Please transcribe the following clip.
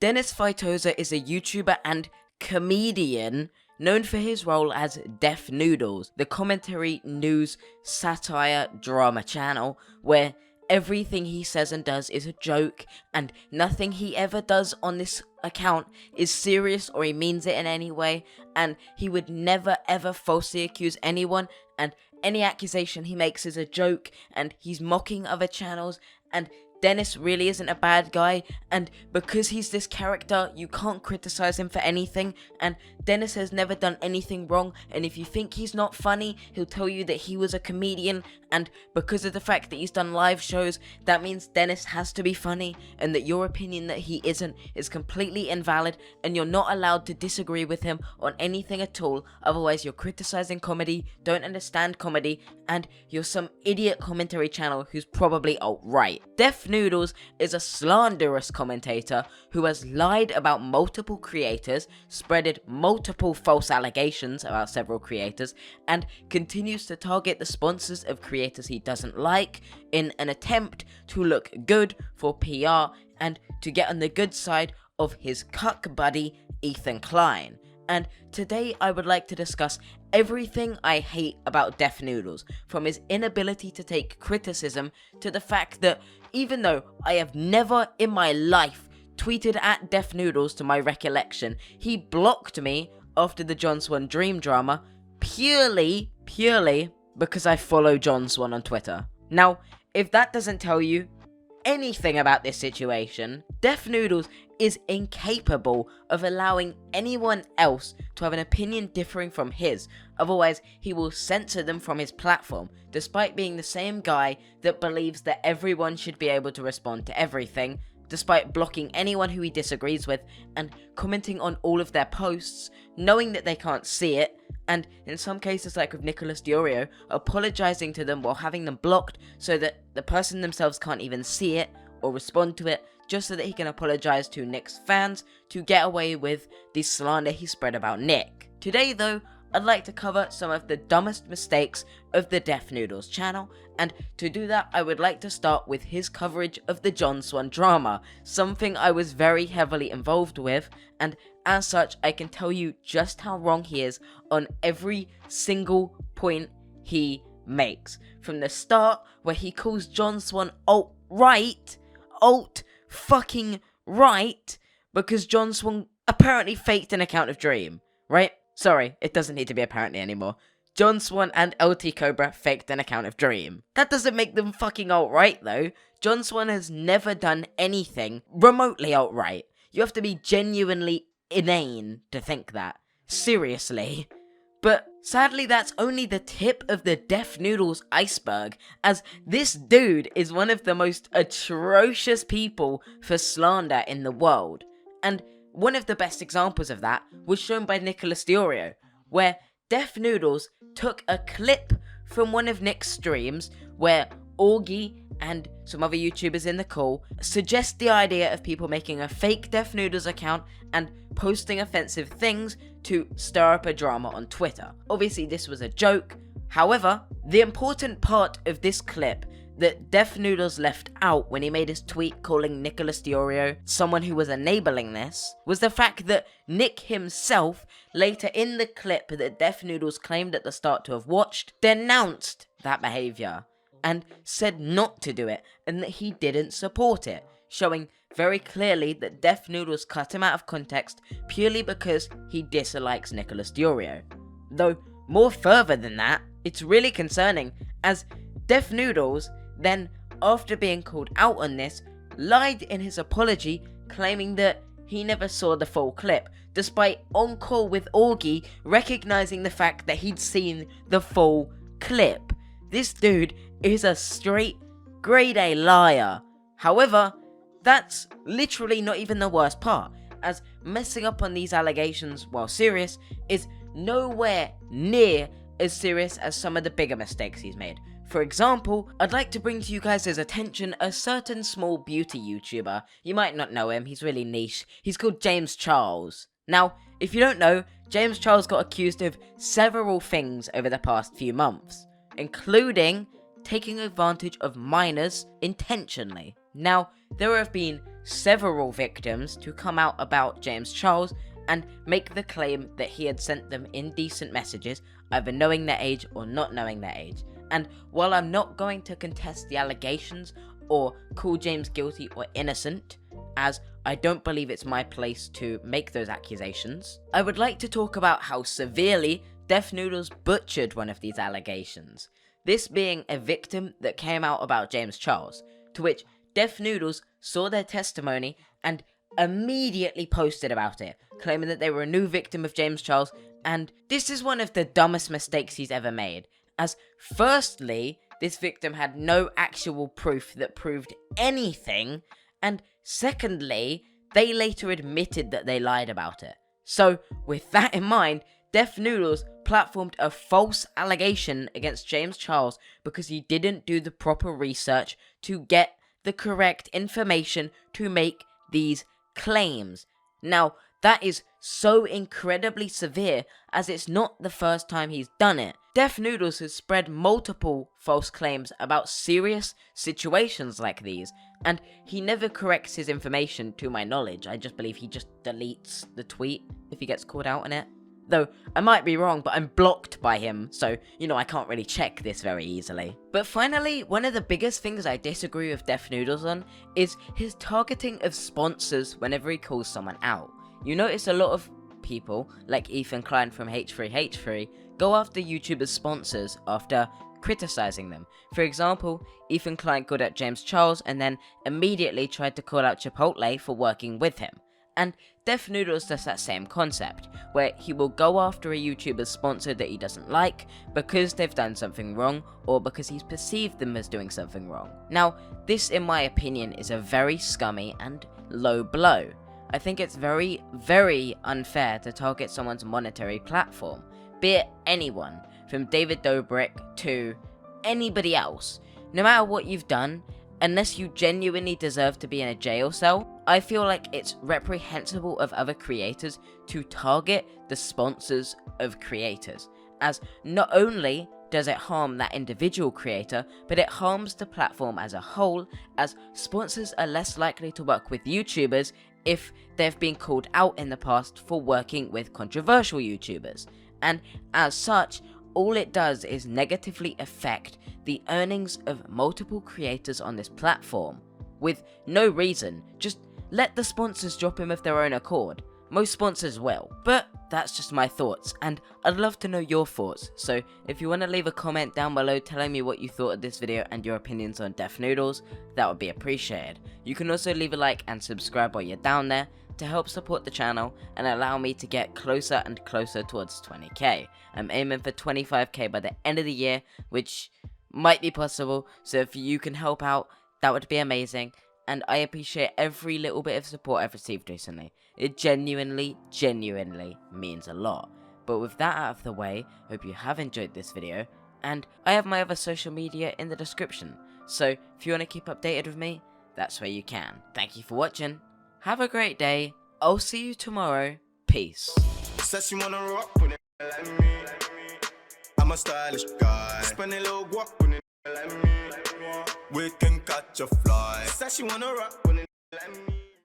Dennis Feitosa is a YouTuber and comedian known for his role as Def Noodles, the commentary, news, satire, drama channel where everything he says and does is a joke, and nothing he ever does on this account is serious or he means it in any way, and he would never ever falsely accuse anyone, and any accusation he makes is a joke, and he's mocking other channels, and Dennis really isn't a bad guy, and because he's this character, you can't criticize him for anything, and Dennis has never done anything wrong, and if you think he's not funny, he'll tell you that he was a comedian, and because of the fact that he's done live shows, that means Dennis has to be funny, and that your opinion that he isn't is completely invalid, and you're not allowed to disagree with him on anything at all, otherwise you're criticizing comedy, don't understand comedy, and you're some idiot commentary channel who's probably alt-right. Def Noodles is a slanderous commentator who has lied about multiple creators, spreaded multiple false allegations about several creators, and continues to target the sponsors of creators he doesn't like in an attempt to look good for PR and to get on the good side of his cuck buddy Ethan Klein. And today I would like to discuss everything I hate about Def Noodles, from his inability to take criticism to the fact that even though I have never in my life tweeted at Def Noodles to my recollection, he blocked me after the John Swan Dream drama purely because I follow John Swan on Twitter. Now, if that doesn't tell you anything about this situation, Def Noodles is incapable of allowing anyone else to have an opinion differing from his, otherwise he will censor them from his platform, despite being the same guy that believes that everyone should be able to respond to everything, despite blocking anyone who he disagrees with, and commenting on all of their posts, knowing that they can't see it, and in some cases like with Nicholas Diorio, apologizing to them while having them blocked so that the person themselves can't even see it or respond to it, just so that he can apologize to Nick's fans to get away with the slander he spread about Nick. Today though, I'd like to cover some of the dumbest mistakes of the Def Noodles channel, and to do that I would like to start with his coverage of the John Swan drama, something I was very heavily involved with, and as such I can tell you just how wrong he is on every single point he makes. From the start, where he calls John Swan alt-right, alt-fucking-right, because John Swan apparently faked an account of Dream, right? Sorry, it doesn't need to be apparently anymore. John Swan and LT Cobra faked an account of Dream. That doesn't make them fucking alt-right though. John Swan has never done anything remotely alt-right. You have to be genuinely inane to think that. Seriously. But sadly that's only the tip of the Def Noodles iceberg, as this dude is one of the most atrocious people for slander in the world. And one of the best examples of that was shown by Nicholas Diorio, where Def Noodles took a clip from one of Nick's streams where Augie and some other YouTubers in the call suggest the idea of people making a fake Def Noodles account and posting offensive things to stir up a drama on Twitter. Obviously this was a joke, however, the important part of this clip that Def Noodles left out when he made his tweet calling Nicholas Diorio someone who was enabling this was the fact that Nick himself, later in the clip that Def Noodles claimed at the start to have watched, denounced that behaviour and said not to do it and that he didn't support it, showing very clearly that Def Noodles cut him out of context purely because he dislikes Nicholas Diorio. Though, more further than that, it's really concerning, as Def Noodles then, after being called out on this, lied in his apology, claiming that he never saw the full clip, despite on call with Augie recognizing the fact that he'd seen the full clip. This dude is a straight grade A liar. However, that's literally not even the worst part, as messing up on these allegations while serious is nowhere near as serious as some of the bigger mistakes he's made. For example, I'd like to bring to you guys' attention a certain small beauty YouTuber. You might not know him, he's really niche. He's called James Charles. Now, if you don't know, James Charles got accused of several things over the past few months, including taking advantage of minors intentionally. Now, there have been several victims to come out about James Charles and make the claim that he had sent them indecent messages, either knowing their age or not knowing their age. And while I'm not going to contest the allegations or call James guilty or innocent, as I don't believe it's my place to make those accusations, I would like to talk about how severely Def Noodles butchered one of these allegations. This being a victim that came out about James Charles, to which Def Noodles saw their testimony and immediately posted about it, claiming that they were a new victim of James Charles, and this is one of the dumbest mistakes he's ever made, as firstly, this victim had no actual proof that proved anything, and secondly, they later admitted that they lied about it. So, with that in mind, Def Noodles platformed a false allegation against James Charles because he didn't do the proper research to get the correct information to make these claims. Now, that is so incredibly severe, as it's not the first time he's done it. Def Noodles has spread multiple false claims about serious situations like these, and he never corrects his information to my knowledge. I just believe he just deletes the tweet if he gets called out on it. Though, I might be wrong, but I'm blocked by him, so, I can't really check this very easily. But finally, one of the biggest things I disagree with Def Noodles on is his targeting of sponsors whenever he calls someone out. You notice a lot of people, like Ethan Klein from H3H3, go after YouTubers' sponsors after criticizing them. For example, Ethan Klein called out James Charles and then immediately tried to call out Chipotle for working with him. And Def Noodles does that same concept, where he will go after a YouTuber's sponsor that he doesn't like because they've done something wrong or because he's perceived them as doing something wrong. Now, this in my opinion is a very scummy and low blow. I think it's very, very unfair to target someone's monetary platform, be it anyone, from David Dobrik to anybody else. No matter what you've done, unless you genuinely deserve to be in a jail cell, I feel like it's reprehensible of other creators to target the sponsors of creators, as not only does it harm that individual creator, but it harms the platform as a whole, as sponsors are less likely to work with YouTubers if they've been called out in the past for working with controversial YouTubers, and as such, all it does is negatively affect the earnings of multiple creators on this platform, with no reason. Just let the sponsors drop him of their own accord. Most sponsors will. But that's just my thoughts, and I'd love to know your thoughts, so if you want to leave a comment down below telling me what you thought of this video and your opinions on Def Noodles, that would be appreciated. You can also leave a like and subscribe while you're down there to help support the channel and allow me to get closer and closer towards 20k. I'm aiming for 25k by the end of the year, which might be possible, so if you can help out, that would be amazing. And I appreciate every little bit of support I've received recently. It genuinely means a lot. But with that out of the way, hope you have enjoyed this video, and I have my other social media in the description, so if you want to keep updated with me, that's where you can. Thank you for watching, have a great day, I'll see you tomorrow, peace. Says you wanna rock with it like me. I'm a stylish guy. Spend a little guap with it like me. We can catch a fly. Says she wanna rock with it like me.